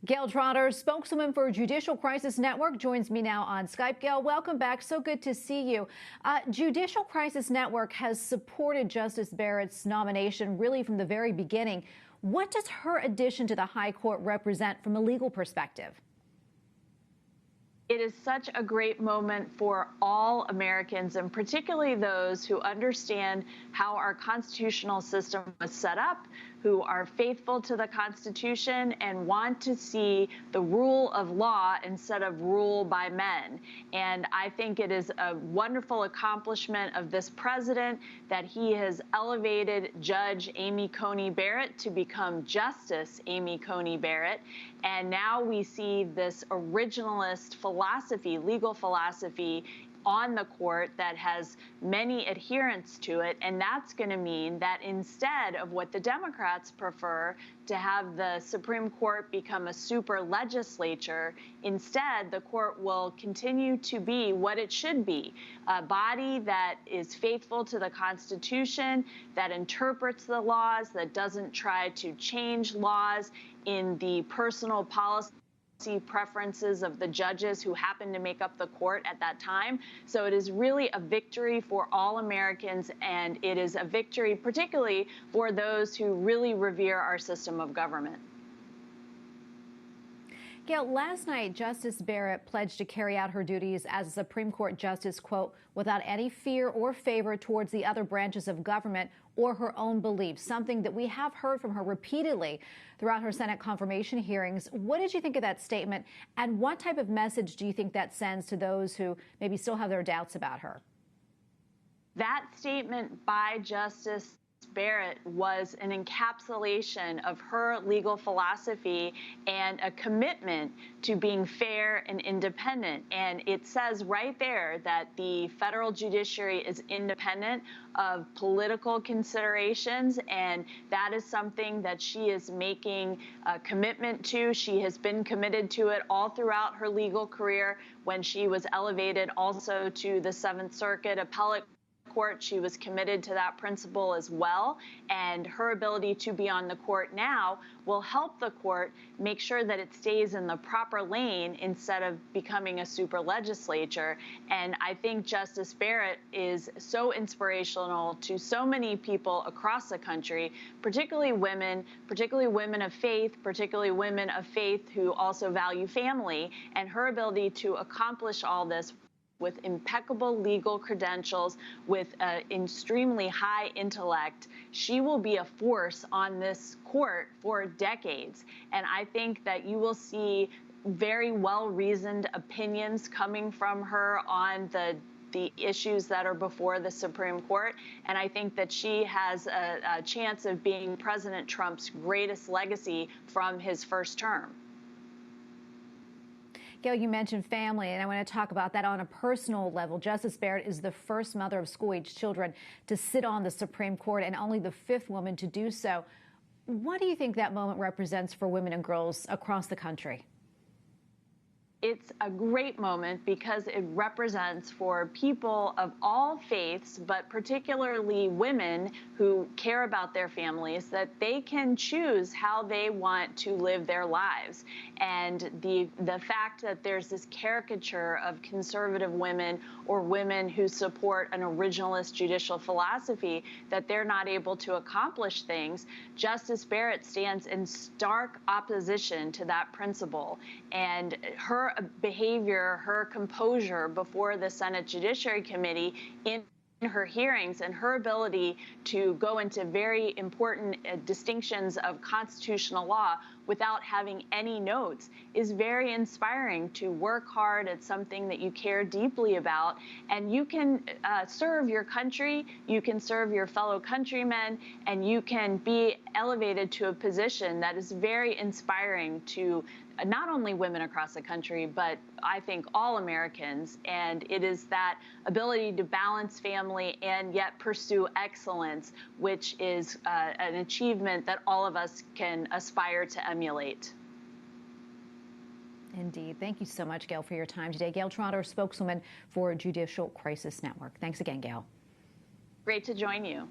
Gayle Trotter, spokeswoman for Judicial Crisis Network, joins me now on Skype. Gayle, welcome back. So good to see you. Judicial Crisis Network has supported Justice Barrett's nomination really from the very beginning. What does her addition to the High Court represent from a legal perspective? It is such a great moment for all Americans, and particularly those who understand how our constitutional system was set up, who are faithful to the Constitution and want to see the rule of law instead of rule by men. And I think it is a wonderful accomplishment of this president that he has elevated Judge Amy Coney Barrett to become Justice Amy Coney Barrett. And now we see this originalist philosophy, legal philosophy, on the court that has many adherents to it. And that's going to mean that instead of what the Democrats prefer, to have the Supreme Court become a super legislature, instead the court will continue to be what it should be, a body that is faithful to the Constitution, that interprets the laws, that doesn't try to change laws in the personal policy preferences of the judges who happen to make up the court at that time. So it is really a victory for all Americans, and it is a victory particularly for those who really revere our system of government. Gayle, last night, Justice Barrett pledged to carry out her duties as a Supreme Court justice, quote, without any fear or favor towards the other branches of government or her own beliefs, something that we have heard from her repeatedly throughout her Senate confirmation hearings. What did you think of that statement, and what type of message do you think that sends to those who maybe still have their doubts about her? That statement by Justice Barrett was an encapsulation of her legal philosophy and a commitment to being fair and independent. And it says right there that the federal judiciary is independent of political considerations, and that is something that she is making a commitment to. She has been committed to it all throughout her legal career. When she was elevated also to the Seventh Circuit Appellate Court, she was committed to that principle as well, and her ability to be on the court now will help the court make sure that it stays in the proper lane instead of becoming a super legislature. And I think Justice Barrett is so inspirational to so many people across the country, particularly women of faith, particularly women of faith who also value family, and her ability to accomplish all this with impeccable legal credentials, with extremely high intellect. She will be a force on this court for decades. And I think that you will see very well-reasoned opinions coming from her on the issues that are before the Supreme Court. And I think that she has a chance of being President Trump's greatest legacy from his first term. Gayle, you mentioned family, and I want to talk about that on a personal level. Justice Barrett is the first mother of school-age children to sit on the Supreme Court and only the fifth woman to do so. What do you think that moment represents for women and girls across the country? It's a great moment because it represents for people of all faiths, but particularly women who care about their families, that they can choose how they want to live their lives. And the fact that there's this caricature of conservative women or women who support an originalist judicial philosophy, that they're not able to accomplish things, Justice Barrett stands in stark opposition to that principle. And her behavior, her composure before the Senate Judiciary Committee in her hearings, and her ability to go into very important distinctions of constitutional law without having any notes is very inspiring. To work hard at something that you care deeply about, and you can serve your country, you can serve your fellow countrymen, and you can be elevated to a position that is very inspiring to not only women across the country, but I think all Americans. And it is that ability to balance family and yet pursue excellence, which is an achievement that all of us can aspire to emulate. Indeed. Thank you so much, Gayle, for your time today. Gayle Trotter, spokeswoman for Judicial Crisis Network. Thanks again, Gayle. Great to join you.